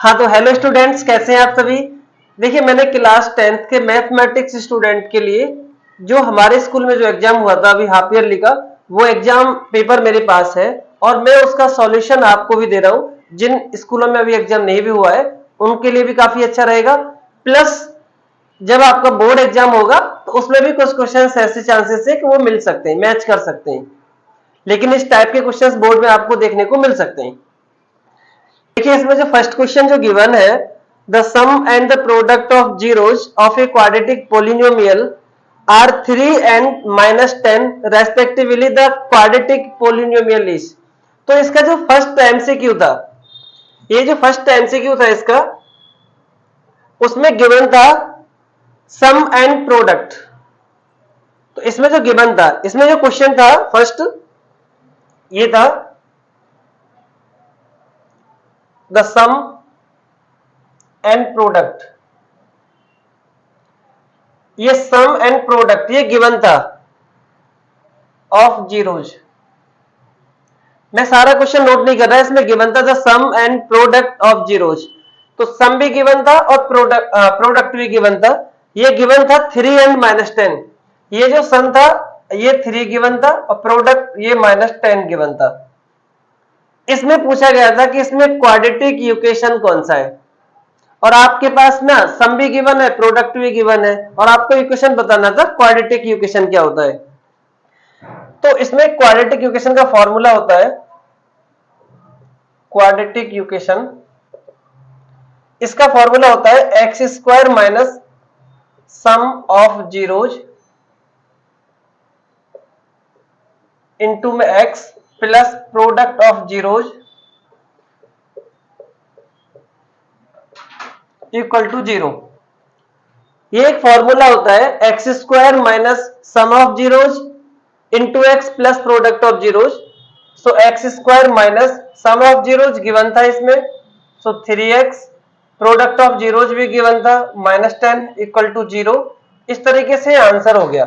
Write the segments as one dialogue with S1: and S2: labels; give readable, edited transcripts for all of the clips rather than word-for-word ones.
S1: हाँ तो hello students, कैसे हैं आप सभी। देखिए, मैंने क्लास 10th के मैथमेटिक्स स्टूडेंट के लिए जो हमारे स्कूल में जो एग्जाम हुआ था अभी हाफ ईयरली का, वो एग्जाम पेपर मेरे पास है और मैं उसका सॉल्यूशन आपको भी दे रहा हूँ। जिन स्कूलों में अभी एग्जाम नहीं भी हुआ है उनके लिए भी काफी अच्छा रहेगा। प्लस जब आपका बोर्ड एग्जाम होगा तो उसमें भी कुछ क्वेश्चन ऐसे चांसेस है कि वो मिल सकते हैं, मैच कर सकते हैं, लेकिन इस टाइप के क्वेश्चन बोर्ड में आपको देखने को मिल सकते हैं। देखिए, इसमें जो फर्स्ट क्वेश्चन जो गिवन है, the sum and the product of zeros of a quadratic polynomial are 3 and -10 respectively the quadratic polynomial is. तो इसका जो फर्स्ट एमसीक्यू था, ये जो फर्स्ट एमसीक्यू था इसका, उसमें गिवन था सम एंड प्रोडक्ट। तो इसमें जो गिवन था, इसमें जो क्वेश्चन था फर्स्ट, ये था द सम एंड प्रोडक्ट। ये सम एंड प्रोडक्ट ये गिवन था ऑफ जीरोज। मैं सारा क्वेश्चन नोट नहीं कर रहा, इसमें गिवन था the sum and product of zeros. तो सम भी गिवन था और प्रोडक्ट भी गिवन था। ये गिवन था 3 एंड -10। ये जो सम था ये 3 गिवन था और प्रोडक्ट ये -10 गिवन था। इसमें पूछा गया था कि इसमें क्वाड्रेटिक इक्वेशन कौन सा है, और आपके पास ना सम भी गिवन है, प्रोडक्ट भी गिवन है, और आपको इक्वेशन बताना था क्वाड्रेटिक इक्वेशन क्या होता है। तो इसमें क्वाड्रेटिक इक्वेशन का फॉर्मूला होता है क्वाड्रेटिक इक्वेशन। इसका फॉर्मूला होता है x square minus sum of zeros into में x plus product of zeros equal to 0। ये एक फॉर्मूला होता है x square minus sum of zeros into x plus product of zeros. So x square minus sum of zeros given था इसमें, so 3x product of zeros भी given था -10 equal to 0। इस तरीके से आंसर हो गया।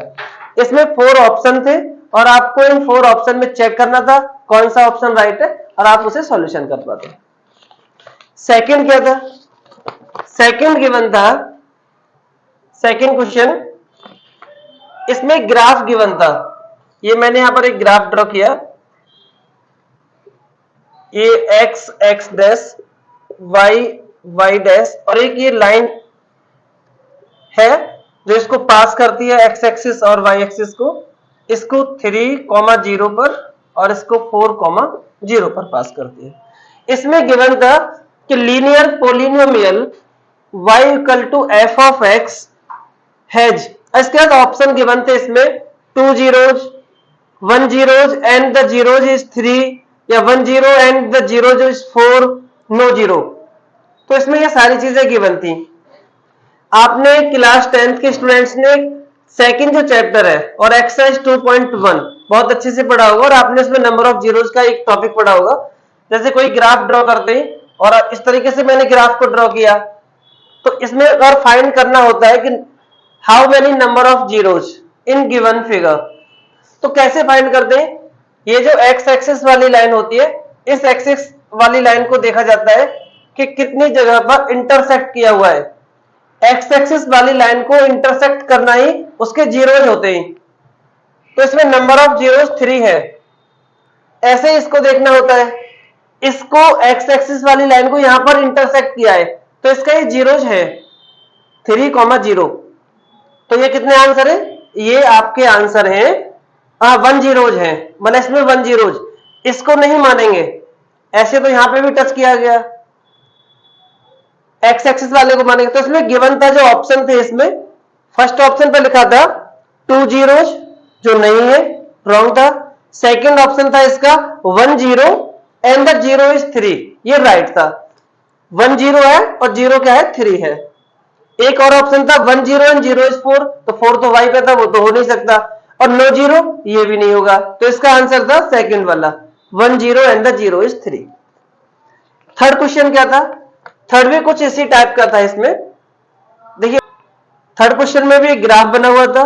S1: इसमें 4 ऑप्शन थे और आपको इन 4 ऑप्शन में चेक करना था कौन सा ऑप्शन राइट है और आप उसे सॉल्यूशन कर पाते। सेकंड क्या था, सेकंड गिवन था, सेकंड क्वेश्चन, इसमें ग्राफ गिवन था। ये मैंने यहां पर एक ग्राफ ड्रॉ किया, ये x x dash y y dash और एक ये लाइन है जो इसको पास करती है एक्स एक्सिस और वाई एक्सिस को। इसको 3,0 पर और इसको 4,0 पर पास करती है। इसमें गिवन था कि linear polynomial y equal to f of x has, इसके बाद ऑप्शन गिवन थे इसमें 2 zeros, 1 zeros and the zeros is 3, या 1 zero and the zeros is 4, no zero. तो इसमें ये सारी चीजें गिवन थी। आपने क्लास 10th के स्टूडेंट्स ने सेकंड जो चैप्टर है और एक्सरसाइज 2.1 बहुत अच्छे से पढ़ा होगा और आपने इसमें नंबर ऑफ जीरोज का एक टॉपिक पढ़ा होगा। जैसे कोई ग्राफ ड्रॉ करते हैं और इस तरीके से मैंने ग्राफ को ड्रॉ किया, तो इसमें अगर फाइंड करना होता है कि how many number of zeros in given figure, तो कैसे फाइंड करते हैं। ये जो एक्स एक्सिस वाली लाइन होती है, इस एक्सिस वाली लाइन को देखा जाता है कि कितनी जगह पर इंटरसेक्ट किया हुआ है। एक्स एक्सिस वाली लाइन को इंटरसेक्ट करना ही उसके जीरोज होते हैं। तो इसमें नंबर ऑफ जीरोज 3 है। ऐसे इसको देखना होता है, इसको एक्स एक्सिस वाली लाइन को यहां पर इंटरसेक्ट किया है तो इसका ये जीरोज है 3,0। तो ये कितने आंसर है, ये आपके आंसर है 1 जीरोज है, मतलब इसमें 1 जीरोज। इसको नहीं मानेंगे, ऐसे तो यहां पे भी टच किया गया, एक्स एक्सिस वाले को मानेंगे। तो इसमें गिवन था जो ऑप्शन थे, इसमें फर्स्ट ऑप्शन पे लिखा था 2 जीरोज, जो नहीं है, रॉन्ग था। सेकंड ऑप्शन था इसका 1 zero and the zero is 3, ये राइट था। 1 जीरो है और जीरो क्या है, 3 है। एक और ऑप्शन था 1 जीरो एंड जीरो इज 4, तो 4 तो वाई पे था, वो तो हो नहीं सकता, और नो जीरो ये भी नहीं होगा। तो इसका आंसर था सेकंड वाला 1 zero and the zero is 3। Third question क्या था, थर्ड भी कुछ इसी टाइप का था। इसमें देखिए, थर्ड क्वेश्चन में भी एक ग्राफ बना हुआ था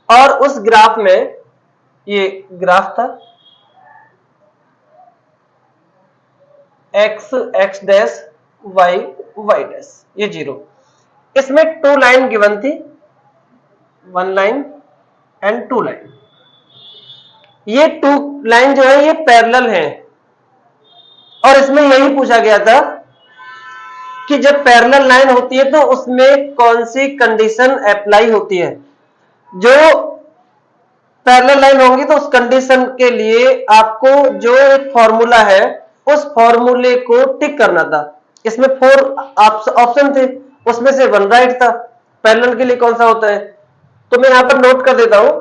S1: और उस ग्राफ में ये ग्राफ था x x dash y y dash, ये 0। इसमें 2 लाइन गिवन थी, 1 लाइन एंड 2 लाइन। ये 2 लाइन जो है ये पैरेलल है, और इसमें यही पूछा गया था कि जब पैरेलल लाइन होती है तो उसमें कौन सी कंडीशन अप्लाई होती है। जो पैरेलल लाइन होंगी तो उस कंडीशन के लिए आपको जो एक फॉर्मूला है उस फॉर्मूले को टिक करना था। इसमें 4 ऑप्शन थे, उसमें से 1 राइट था। पैरेलल के लिए कौन सा होता है, तो मैं यहां पर नोट कर देता हूं,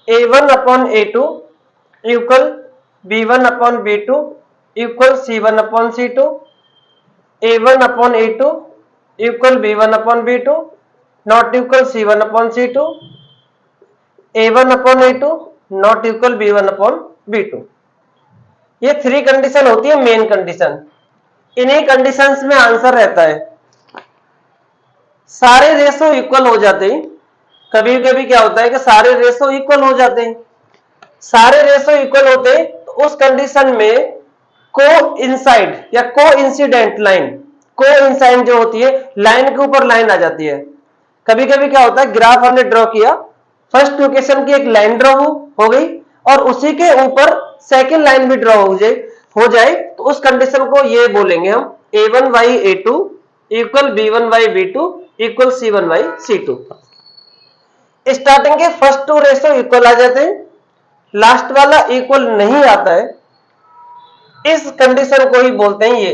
S1: A1 upon A2 equal B1 upon B2 equal C1 upon C2, A1 upon A2 equal B1 upon B2 not equal C1 upon C2, A1 upon A2 not equal B1 upon B2। ये 3 condition होती है main condition. इन्हीं conditions में answer रहता है। सारे ratio equal हो जाते हैं, कभी कभी क्या होता है कि सारे रेशो इक्वल हो जाते हैं। सारे रेशो इक्वल होते हैं तो उस कंडीशन में को इंसाइड या को इंसिडेंट लाइन, को इंसाइड जो होती है लाइन के ऊपर लाइन आ जाती है। कभी कभी क्या होता है, ग्राफ हमने ड्रॉ किया, फर्स्ट इक्वेशन की एक लाइन ड्रॉ हो गई और उसी के ऊपर सेकंड लाइन भी ड्रॉ हो जाए तो उस कंडीशन को ये बोलेंगे हम A1 by A2 equal B1 by B2 equal C1 by C2। Starting के फर्स्ट 2 रेशो इक्वल आ जाते हैं, लास्ट वाला इक्वल नहीं आता है, इस कंडीशन को ही बोलते हैं ये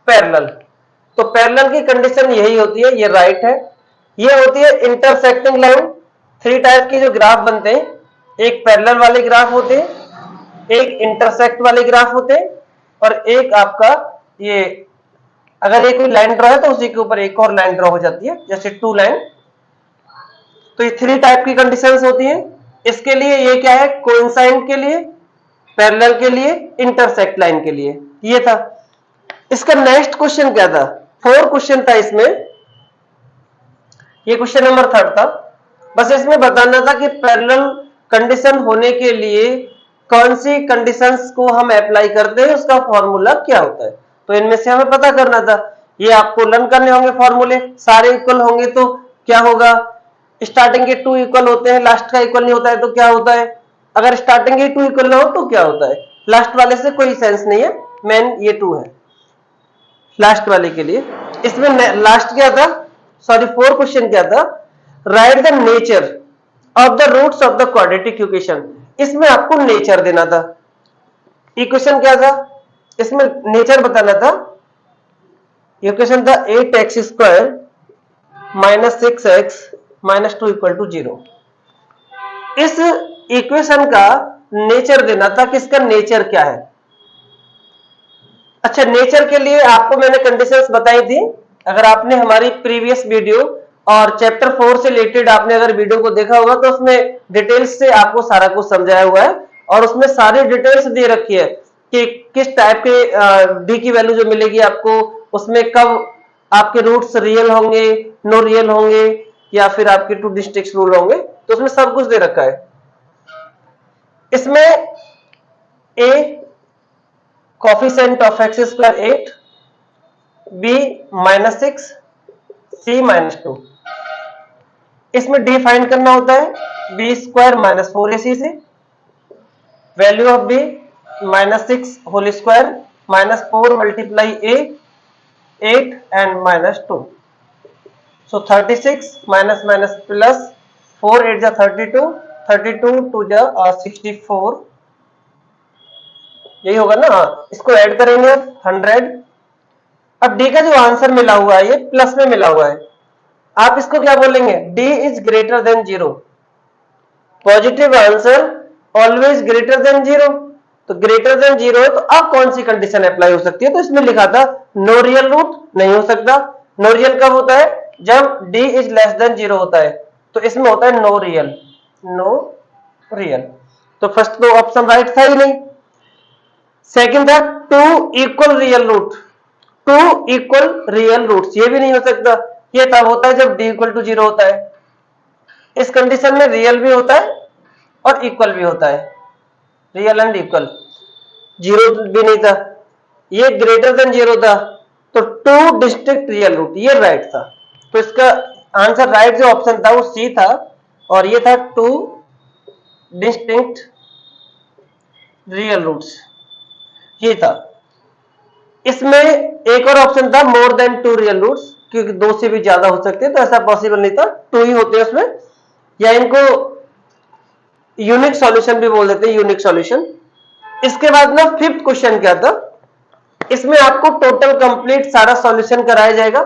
S1: पैरेलल। तो पैरेलल की कंडीशन यही होती है, ये राइट है। ये होती है इंटरसेक्टिंग लाइन। 3 टाइप की जो ग्राफ बनते हैं, एक पैरेलल वाले ग्राफ होते हैं, एक इंटरसेक्ट वाले ग्राफ होते हैं, और एक आपका ये अगर एक कोई लाइन ड्रॉ है तो उसी के ऊपर एक और लाइन ड्रॉ हो जाती है, जैसे 2 लाइन। तो ये 3 टाइप की कंडीशंस होती हैं। इसके लिए ये क्या है, कोइंसाइड के लिए, पैरेलल के लिए, इंटरसेक्ट लाइन के लिए, ये था। इसका नेक्स्ट क्वेश्चन क्या था, 4 क्वेश्चन था इसमें, ये क्वेश्चन नंबर 3 था। बस इसमें बताना था कि पैरेलल कंडीशन होने के लिए कौन सी कंडीशंस को हम अप्लाई करते हैं, उसका फॉर्मूला क्या होता है। तो इनमें से हमें पता करना था, ये आपको लर्न करने होंगे फॉर्मूले। सारे इक्वल होंगे तो क्या होगा, स्टार्टिंग के 2 इक्वल होते हैं, लास्ट का इक्वल नहीं होता है तो क्या होता है, अगर स्टार्टिंग के 2 इक्वल ना हो तो क्या होता है, लास्ट वाले से कोई सेंस नहीं है, मेन ये 2 है लास्ट वाले के लिए। इसमें लास्ट क्या था, सॉरी 4 क्वेश्चन क्या था, write the nature of the roots of the quadratic equation. इसमें आपको नेचर देना था। इक्वेशन क्या था, इसमें नेचर बताना था। इक्वेशन था 8x square minus 6x minus 2 equal to 0। इस इक्वेशन का नेचर देना था कि इसका नेचर क्या है। अच्छा, नेचर के लिए आपको मैंने कंडीशंस बताई थी। अगर आपने हमारी प्रीवियस वीडियो और चैप्टर 4 से रिलेटेड आपने अगर वीडियो को देखा होगा तो उसमें डिटेल्स से आपको सारा कुछ समझाया हुआ है, और उसमें सारी डिटेल्स दे रखी है कि किस टाइप के डी की वैल्यू जो मिलेगी आपको, उसमें कब आपके रूट्स रियल होंगे, नो रियल होंगे, या फिर आपके 2 डिस्ट्रिक्ट रूल होंगे, तो उसमें सब कुछ दे रखा है। इसमें a coefficient of x square 8, b -6, c -2। इसमें डी फाइंड करना होता है बी स्क्वायर माइनस 4ac से, value of b -6 whole square minus 4 multiply a 8 and -2। So 36 minus minus plus 4 8 जा 32, 32 2 जा 64, यही होगा ना। इसको ऐड करेंगे 100। अब डी का जो आंसर मिला हुआ है ये प्लस में मिला हुआ है, आप इसको क्या बोलेंगे, D is greater than 0। Positive answer always greater than 0। तो ग्रेटर देन 0 है तो अब कौन सी कंडीशन अप्लाई हो सकती है, तो इसमें लिखा था नो रियल रूट, नहीं हो सकता। नो रियल कब होता है, जब डी इज लेस देन 0 होता है, तो इसमें होता है नो रियल, नो रियल। तो फर्स्ट तो ऑप्शन राइट था ही नहीं। सेकंड था 2 equal real root, 2 equal real roots, ये भी नहीं हो सकता। ये तब होता है जब d इक्वल टू 0 होता है। इस कंडीशन में रियल भी होता है और इक्वल भी होता है, रियल एंड इक्वल। 0 भी नहीं था, ये ग्रेटर देन 0 था, तो टू डिस्टिंक्ट रियल रूट, ये राइट था। तो इसका आंसर राइट जो ऑप्शन था वो सी था, और ये था टू डिस्टिंक्ट रियल रूट्स, ये था। इसमें एक और ऑप्शन था more than two real roots, क्योंकि दो से भी ज्यादा हो सकते हैं, तो ऐसा पॉसिबल नहीं था, टू ही होते हैं उसमें, या इनको यूनिक सॉल्यूशन भी बोल देते हैं, यूनिक सॉल्यूशन। इसके बाद ना फिफ्थ क्वेश्चन क्या था, इसमें आपको टोटल कंप्लीट सारा सॉल्यूशन कराया जाएगा।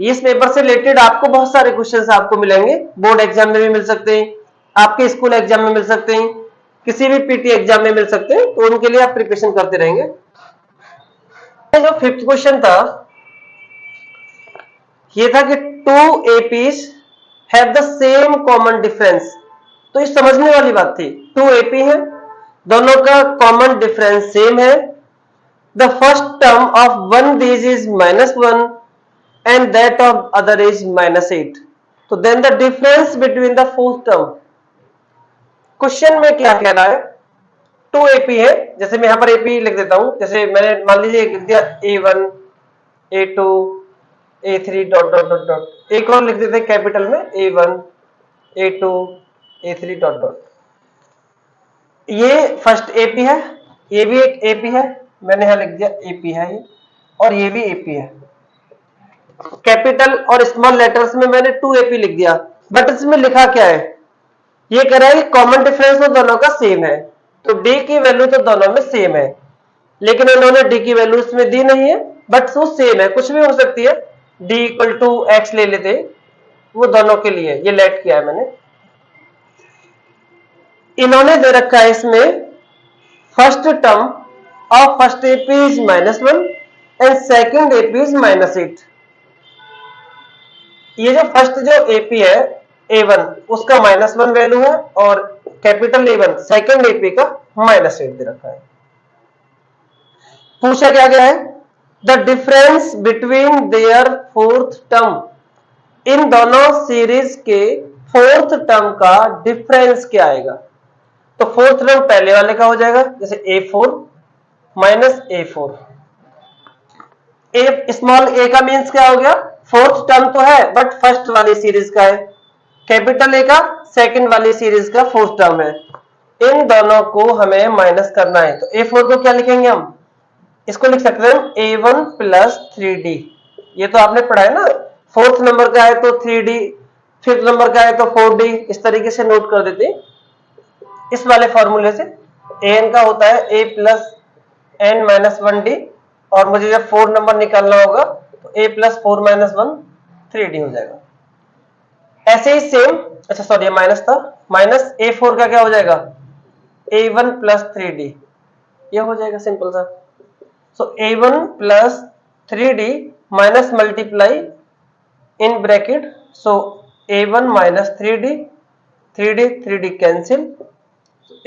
S1: इस पेपर से रिलेटेड आपको बहुत सारे क्वेश्चंस आपको मिलेंगे, बोर्ड एग्जाम में भी मिल सकते हैं, आपके स्कूल एग्जाम में मिल सकते हैं, किसी भी पीटी एग्जाम में मिल सकते हैं, तो उनके लिए आप प्रिपरेशन करते रहेंगे। जो फिफ्थ क्वेश्चन था ये था कि two APs have the same common difference. तो ये समझने वाली बात थी, टू एपी है, दोनों का कॉमन डिफरेंस सेम है। The first term of one this is -1 and that of other is -8, तो then the difference between the fourth term। Question में क्या कह रहा है, टू एपी है, जैसे मैं यहां पर एपी लिख देता हूं, जैसे मैंने मान लीजिए लिख दिया A1 A2 A3 dot dot dot dot, एक और लिख देते हैं कैपिटल में A1 A2 A3 dot dot. ये फर्स्ट एपी है, ये भी एक एपी है, मैंने यहां लिख दिया एपी है ये, और ये भी एपी है। कैपिटल और स्मॉल लेटर्स में मैंने 2AP लिख दिया, बट इसमें लिखा क्या है, ये कह रहा है कि कॉमन डिफरेंस तो दोनों का सेम है, तो डी की वैल्यू तो दोनों में सेम है, लेकिन इन्होंने डी की वैल्यू इसमें दी नहीं है, बट वो सेम है, कुछ भी हो सकती है, डी इक्वल टू एक्स ले लेते, वो दोनों के लिए ये लेट किया है मैंने। इन्होंने दे रखा है इसमें first term of first AP is -1 and second AP is -8। ये जो फर्स्ट जो एपी है A1 उसका -1 वैल्यू है, और कैपिटल A1 सेकेंड एपी का -8 दे रखा है। पूछा क्या गया है, the difference between their fourth term, इन दोनों सीरीज के फोर्थ टर्म का डिफरेंस क्या आएगा। तो फोर्थ टर्म पहले वाले का हो जाएगा, जैसे A4 -A4, ए स्मॉल ए का मीन्स क्या हो गया, फोर्थ टर्म तो है बट फर्स्ट वाली सीरीज का है, कैपिटल ए का सेकंड वाली सीरीज का फोर्थ टर्म है, इन दोनों को हमें माइनस करना है। तो A4 को क्या लिखेंगे हम, इसको लिख सकते हैं A1 + 3D, ये तो आपने पढ़ा है ना, फोर्थ नंबर का है तो 3D, फिफ्थ नंबर का है तो 4D, इस तरीके से नोट कर देते हैं इस वाले फॉर्मूले से। an का होता है A + n - 1D, और मुझे जब 4 नंबर निकालना होगा तो A + 4 - 1 3D हो जाएगा। ऐसे ही सेम, अच्छा सॉरी ये माइनस था, -A4 का क्या हो जाएगा, A1 + 3D, ये हो जाएगा सिंपल सा। So A1 + 3D minus multiply in bracket, so A1 - 3D, 3D cancel,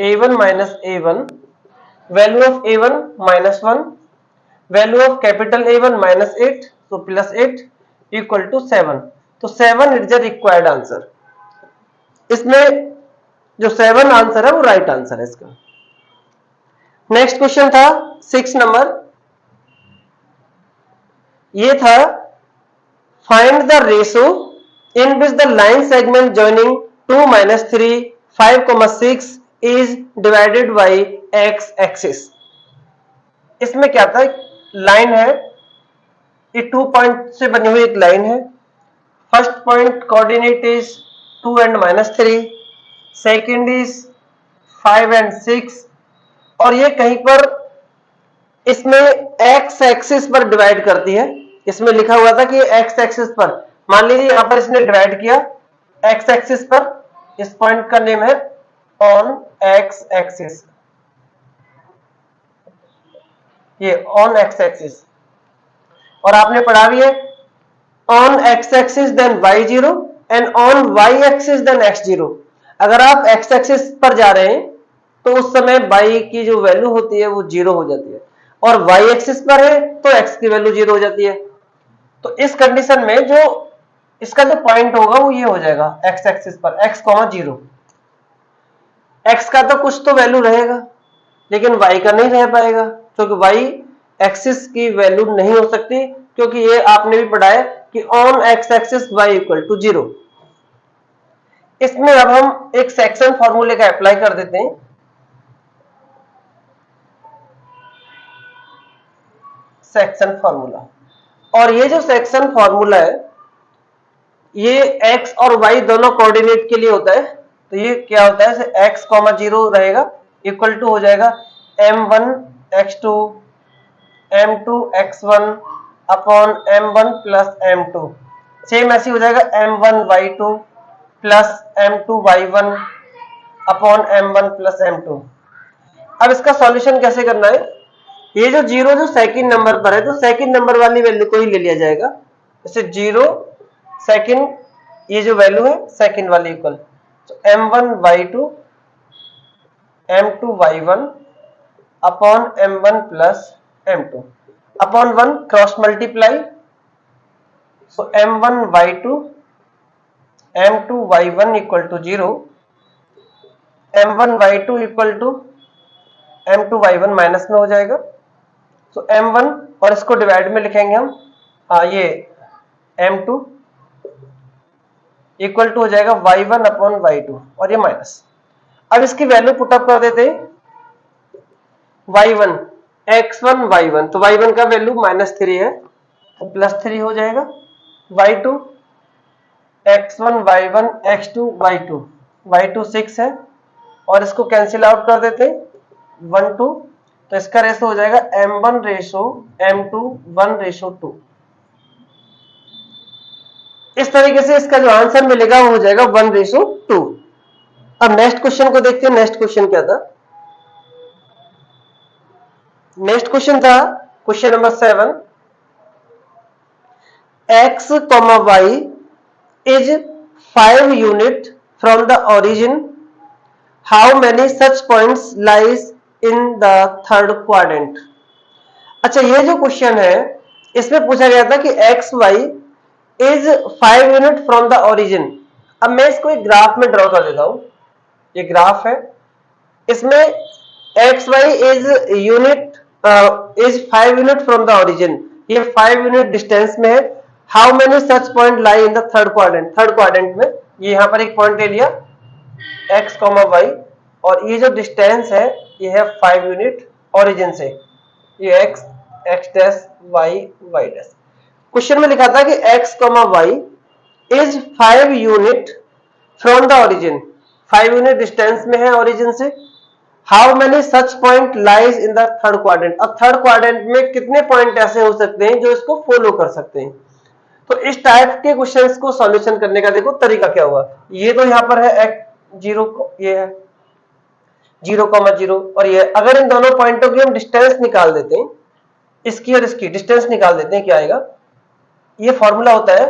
S1: A1 - A1, value of A1 -1, value of capital A1 -8, so +8 equal to 7, तो 7 इज द रिक्वायर्ड आंसर। इसमें जो 7 answer है वो right answer है इसका। Next question था 6 number, ये था find the ratio in which the line segment joining 2 - 3 5,6 is divided by x axis. इसमें क्या था, लाइन है, ये 2 पॉइंट से बनी हुई एक लाइन है, first point coordinate is 2 and -3, second is 5 and 6, और ये कहीं पर इसमें एक्स एक्सिस पर डिवाइड करती है। इसमें लिखा हुआ था कि एक्स एक्सिस पर, मान लीजिए यहां पर इसने डिवाइड किया एक्स एक्सिस पर, इस पॉइंट का नेम है ऑन एक्स एक्सिस, ये ऑन एक्स एक्सिस, और आपने पढ़ा भी है on x axis then y0 and on y axis then x0। अगर आप x एक्सिस पर जा रहे हैं तो उस समय y की जो वैल्यू होती है वो 0 हो जाती है, और y एक्सिस पर है तो x की वैल्यू 0 हो जाती है। तो इस कंडीशन में जो इसका जो पॉइंट होगा वो ये हो जाएगा x एक्सिस पर x, 0। x का तो कुछ तो वैल्यू रहेगा लेकिन y का नहीं रह पाएगा, क्योंकि y एक्सिस की वैल्यू नहीं हो सकती, क्योंकि ये आपने भी पढ़ा है कि on x axis y equal to 0। इसमें अब हम एक सेक्शन फॉर्मूले का अप्लाई कर देते हैं। सेक्शन फॉर्मूला, और ये जो सेक्शन फॉर्मूला है ये x और y दोनों कोऑर्डिनेट के लिए होता है। तो ये क्या होता है, x, 0 रहेगा, इक्वल टू हो जाएगा m1 x2 m2 x1 upon m1 plus m2। Same ऐसे हो जाएगा m1 y2 plus m2 y1 upon m1 plus m2। अब इसका सॉल्यूशन कैसे करना है, ये जो 0 जो सेकंड नंबर पर है तो सेकंड नंबर वाली वैल्यू को ही ले लिया जाएगा। जैसे 0 सेकंड, ये जो वैल्यू है सेकंड वाली इक्वल, तो m1 y2 m2 y1 upon m1 plus m2 upon 1 cross multiply, so m1 y2 m2 y1 equal to 0, m1 y2 equal to m2 y1 minus में हो जाएगा। सो m1 और इसको डिवाइड में लिखेंगे हम, ये m2 इक्वल टू हो जाएगा y1 अपॉन y2 और ये माइनस। अब इसकी वैल्यू पुटअप कर देते हैं, y1 x1 y1, तो y1 का वैल्यू -3 है तो +3 हो जाएगा, y2 x1 y1 x2 y2, y2 6 है और इसको कैंसिल आउट कर देते हैं 1 2, तो इसका रेशो हो जाएगा m1 रेशो m2 1 रेशो 2। इस तरीके से इसका जो आंसर मिलेगा वो हो जाएगा 1 रेशो 2। अब नेक्स्ट क्वेश्चन को देखते हैं। नेक्स्ट क्वेश्चन क्या था, नेक्स्ट क्वेश्चन था question number 7, x, y is 5 unit from the origin, how many such points lies in the third quadrant। अच्छा, ये जो क्वेश्चन है इसमें पूछा गया था कि x y is 5 unit from the origin. अब मैं इसको एक ग्राफ में ड्रॉ कर देता हूं, ये ग्राफ है, इसमें x y is unit is 5 unit from the origin, ये 5 यूनिट डिस्टेंस में है। How many such point lie in the third quadrant, third quadrant में ये यहां पर एक पॉइंट ले लिया एक्स कॉमा वाई, और ये जो डिस्टेंस है ये है 5 यूनिट ओरिजिन से, ये x x dash y y dash. Question में लिखा था कि x comma y is 5 unit from the origin, 5 unit distance में है ओरिजिन से। How many such point lies in the third quadrant, अब थर्ड क्वाड्रेंट में कितने पॉइंट ऐसे हो सकते हैं जो इसको फॉलो कर सकते हैं। तो इस टाइप के क्वेश्चंस को सॉल्यूशन करने का देखो तरीका क्या हुआ, ये तो यहां पर है एक्स 0, ये है 0,0 और ये, अगर इन दोनों पॉइंटों की हम डिस्टेंस निकाल देते हैं, इसकी और इसकी डिस्टेंस निकाल देते हैं, क्या आएगा, ये फॉर्मूला होता है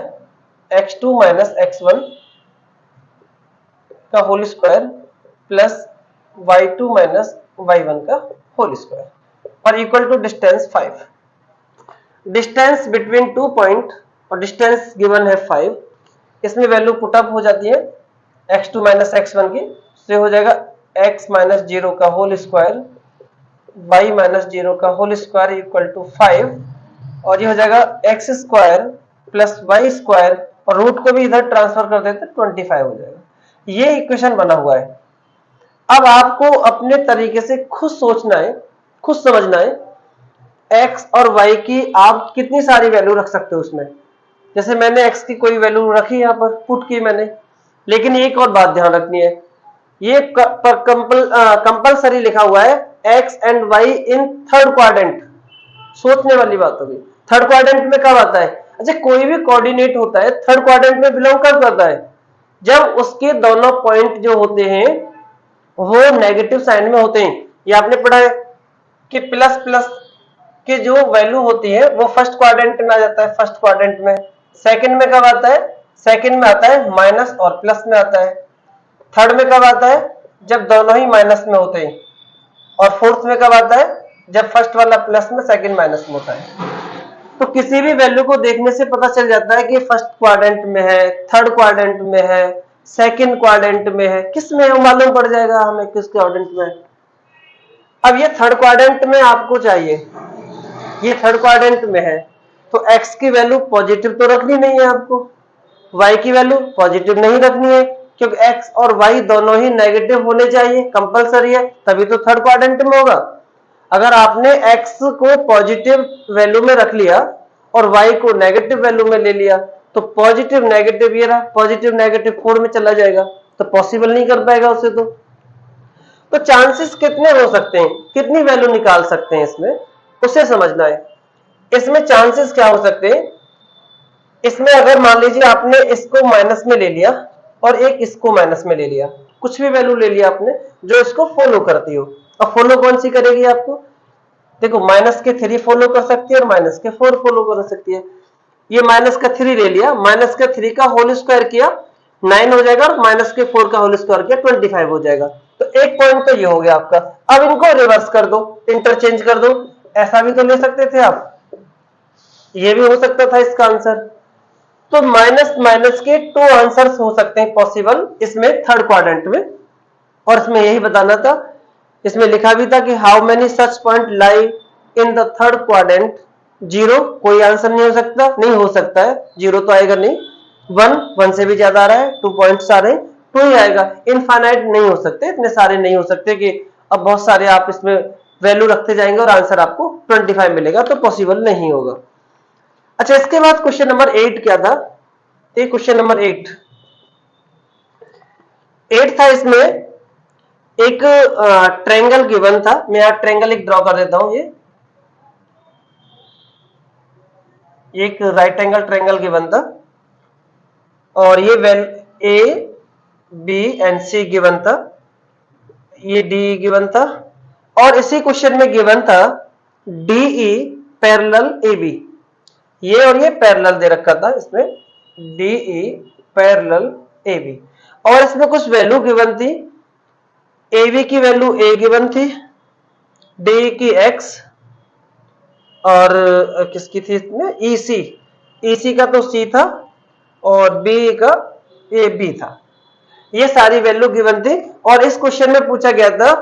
S1: x2 माइनस x1 का whole square plus y2 minus y1 का होल स्क्वायर और equal to distance 5। Distance between 2 point और डिस्टेंस गिवन है 5, इसमें वैल्यू पुटअप हो जाती है x2 माइनस x1 की, से हो जाएगा x माइनस 0 का होल स्क्वायर y माइनस 0 का होल स्क्वायर इक्वल टू 5, और ये हो जाएगा x square plus y square, और रूट को भी इधर ट्रांसफर कर देते 25 हो जाएगा। ये इक्वेशन बना हुआ है। अब आपको अपने तरीके से खुद सोचना है, खुद समझना है, x और y की आप कितनी सारी वैल्यू रख सकते हो उसमें। जैसे मैंने x की कोई वैल्यू रखी यहां पर पुट की मैंने, लेकिन एक और बात ध्यान रखनी है, ये कंपलसरी लिखा हुआ है x and y in third quadrant. सोचने वाली बात होगी, थर्ड क्वाड्रेंट में कब आता है, अच्छा कोई भी कोऑर्डिनेट होता है थर्ड क्वाड्रेंट में बिलोंग कब करता है, जब उसके दोनों पॉइंट जो होते हैं वो नेगेटिव साइन में होते हैं। ये आपने पढ़ा है कि प्लस प्लस की जो वैल्यू होती है वो फर्स्ट क्वाड्रेंट में आ जाता है, फर्स्ट क्वाड्रेंट में। सेकंड में कब आता है, सेकंड में आता है माइनस और प्लस में आता है। थर्ड में कब आता है, जब दोनों ही माइनस में होते हैं। और फोर्थ में कब आता है, जब फर्स्ट वाला प्लस में सेकंड माइनस में होता है। तो किसी भी वैल्यू को देखने से पता चल जाता है कि फर्स्ट क्वाड्रेंट में है, थर्ड क्वाड्रेंट में है, सेकंड क्वाड्रेंट में है, किस में है वो मालूम पड़ जाएगा हमें किस क्वाड्रेंट में है। अब ये थर्ड क्वाड्रेंट में आपको चाहिए, ये थर्ड क्वाड्रेंट में है, तो x की वैल्यू पॉजिटिव तो रखनी नहीं है आपको, y की वैल्यू पॉजिटिव नहीं रखनी है, क्योंकि x और y दोनों ही नेगेटिव होने चाहिए, कंपलसरी है, तभी तो थर्ड क्वाड्रेंट में होगा। अगर आपने x को पॉजिटिव वैल्यू में रख लिया और y को नेगेटिव वैल्यू में ले लिया, तो पॉजिटिव नेगेटिव ये रहा, पॉजिटिव नेगेटिव 4 में चला जाएगा, तो पॉसिबल नहीं कर पाएगा उसे। तो चांसेस कितने हो सकते हैं, कितनी वैल्यू निकाल सकते हैं इसमें, उसे समझना है। इसमें चांसेस क्या हो सकते हैं, इसमें अगर मान लीजिए आपने इसको माइनस में ले लिया और एक इसको माइनस में ले लिया, कुछ भी वैल्यू ले लिया आपने जो इसको फॉलो करती हो, और फॉलो कौन सी करेगी आपको, देखो माइनस के 3 फॉलो कर सकती है और माइनस के 4 फॉलो कर सकती है। ये माइनस का 3 ले लिया, माइनस का 3 का होल स्क्वायर किया 9 हो जाएगा, और माइनस के 4 का होल स्क्वायर किया 25 हो जाएगा। तो एक पॉइंट तो ये हो गया आपका। अब इनको रिवर्स कर दो, इंटरचेंज कर दो, ऐसा भी तो ले सकते थे आप, ये भी हो सकता था इसका आंसर। तो माइनस माइनस के 2 आंसर्स हो सकते हैं पॉसिबल इसमें थर्ड क्वाड्रेंट में, और इसमें यही बताना था। इसमें लिखा भी था कि how many such point lie in the third quadrant, 0 कोई आंसर नहीं हो सकता, नहीं हो सकता है, 0 तो आएगा नहीं। 1 से भी ज्यादा आ रहा है, 2 पॉइंट्स आ रहे हैं, 2 ही आएगा। इनफाइनाइट नहीं हो सकते, इतने सारे नहीं हो सकते कि अब बहुत सारे आप इसमें वैल्यू रखते जाएंगे और आंसर आपको 25 मिलेगा, तो पॉसिबल नहीं होगा। अच्छा, इसके बाद क्वेश्चन नंबर 8 क्या था, ये क्वेश्चन नंबर 8 था। इसमें एक ट्रायंगल गिवन था, मैं यहां ट्रायंगल एक ड्रॉ कर देता हूं। ये एक राइट एंगल ट्रायंगल गिवन था, और ये well A B and C given था, ये डी गिवन था, और इसी क्वेश्चन में गिवन था डीई पैरेलल ए बी, ये और ये पैरेलल दे रखा था इसमें, डीई पैरेलल ए बी, और इसमें कुछ वैल्यू गिवन थी। ए बी की वैल्यू ए गिवन थी, डी की एक्स, और किसकी थी इसमें, ईसी, ईसी का तो सी था, और बी का ए बी था। ये सारी वैल्यू गिवन थी, और इस क्वेश्चन में पूछा गया था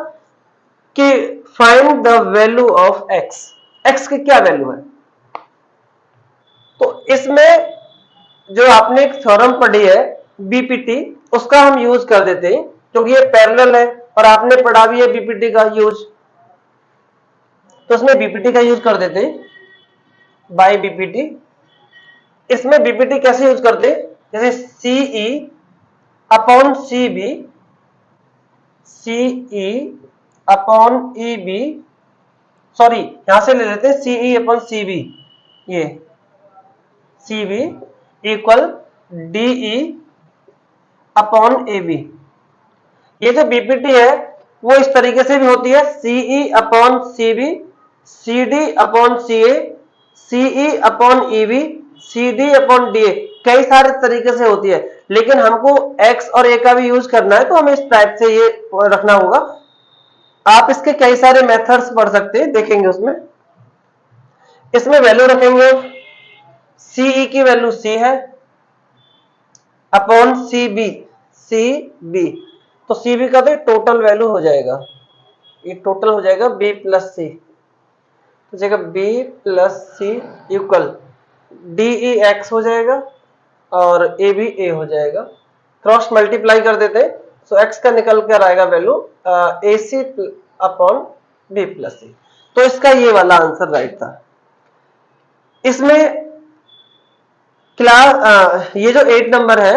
S1: कि find the value of x, x की क्या वैल्यू है। तो इसमें जो आपने एक थ्योरम पढ़ी है बीपीटी, उसका हम यूज कर देते हैं, क्योंकि ये पैरेलल है और आपने पढ़ा भी है बीपीटी का यूज, तो उसमें बीपीटी का यूज कर देते हैं, बाय बीपीटी। इसमें बीपीटी कैसे यूज करते हैं, जैसे CE upon C B, CE upon E B, sorry यहां से ले लेते हैं सीई अपॉन सी बी, ये C B equal DE upon A B. ये जो बीपीटी है वो इस तरीके से भी होती है, CE upon C B, C D upon C A, CE upon E B, C D upon D A, कई सारे तरीके से होती है, लेकिन हमको एक्स और ए का भी यूज करना है, तो हमें इस टाइप से ये रखना होगा। आप इसके कई सारे मेथड्स पढ़ सकते हैं, देखेंगे उसमें। इसमें वैल्यू रखेंगे, सीई की वैल्यू सी है upon C B, C B, तो सी बी का तो टोटल वैल्यू हो जाएगा, ये टोटल हो जाएगा बी प्लस सी, हो जाएगा बी प्लस सी इक्वल डीई एक्स हो जाएगा और ए बी ए हो जाएगा, क्रॉस मल्टीप्लाई कर देते हैं, सो एक्स का निकल कर आएगा वैल्यू ए सी अपॉन बी प्लस सी। तो इसका ये वाला आंसर राइट था। इसमें क्लास ये जो 8 नंबर है,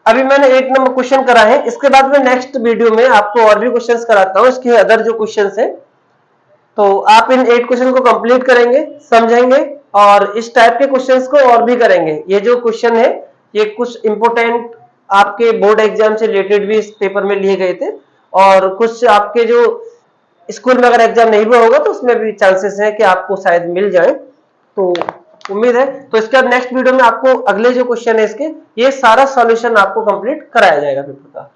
S1: अभी मैंने 8 नंबर क्वेश्चन करा है, इसके बाद में नेक्स्ट वीडियो में आपको और भी क्वेश्चंस कराता हूं, इसके अदर जो क्वेश्चंस हैं, तो आप इन 8 क्वेश्चन को कंप्लीट करेंगे, समझेंगे, और इस टाइप के क्वेश्चंस को और भी करेंगे। ये जो क्वेश्चन है ये कुछ इंपोर्टेंट आपके बोर्ड एग्जाम से रिलेटेड भी इस पेपर में लिए गए थे, और कुछ आपके जो स्कूल में अगर एग्जाम नहीं हुआ होगा तो उसमें भी चांसेस है कि आपको शायद मिल जाए, तो उम्मीद है। तो इसके बाद नेक्स्ट वीडियो में आपको अगले जो क्वेश्चन है इसके, ये सारा सॉल्यूशन आपको कंप्लीट कराया जाएगा पेपर का।